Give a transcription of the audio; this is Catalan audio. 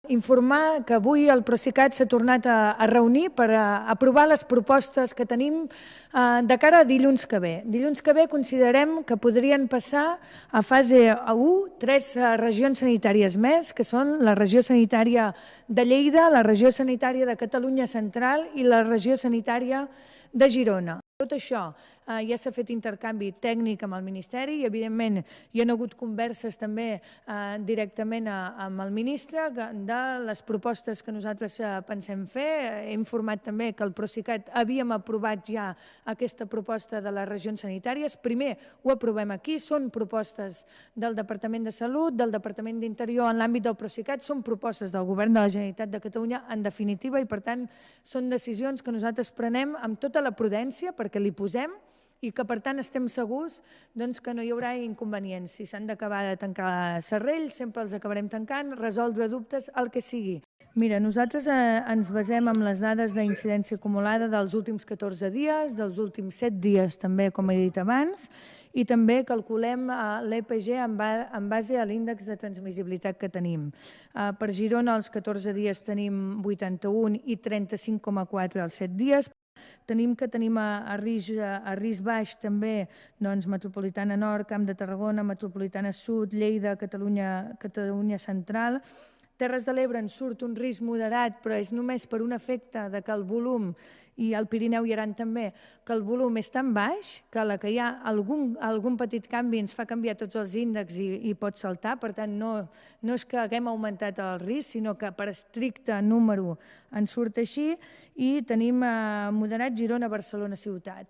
Informar que avui el Procicat s'ha tornat a reunir per aprovar les propostes que tenim de cara a dilluns que ve. Dilluns que ve considerem que podrien passar a fase 1 3 regions sanitàries més, que són la regió sanitària de Lleida, la regió sanitària de Catalunya Central i la regió sanitària de Girona. Tot això ja s'ha fet intercanvi tècnic amb el Ministeri i, evidentment, hi ha hagut converses també directament amb el ministre de les propostes que nosaltres pensem fer. He informat també que el Procicat havíem aprovat ja aquesta proposta de les regions sanitàries. Primer ho aprovem aquí, són propostes del Departament de Salut, del Departament d'Interior en l'àmbit del Procicat, són propostes del Govern de la Generalitat de Catalunya en definitiva i, per tant, són decisions que nosaltres prenem amb tota la prudència perquè li posem i que, per tant, estem segurs que no hi haurà inconvenients. Si s'han d'acabar de tancar serrells, sempre els acabarem tancant, resoldre dubtes, el que sigui. Mira, nosaltres ens basem en les dades d'incidència acumulada dels últims 14 dies, dels últims 7 dies també, com he dit abans, i també calculem l'EPG en base a l'índex de transmissibilitat que tenim. Per Girona, als 14 dies tenim 81 i 35,4 als 7 dies. Tenim a risc baix també Metropolitana Nord, Camp de Tarragona, Metropolitana Sud, Lleida, Catalunya Central. Terres de l'Ebre en surt un risc moderat, però és només per un efecte que el volum, i al Pirineu i Aran també, que el volum és tan baix que hi ha algun petit canvi ens fa canviar tots els índexs i pot saltar. Per tant, no és que haguem augmentat el risc, sinó que per estricte número en surt així, i tenim moderat Girona, Barcelona ciutat.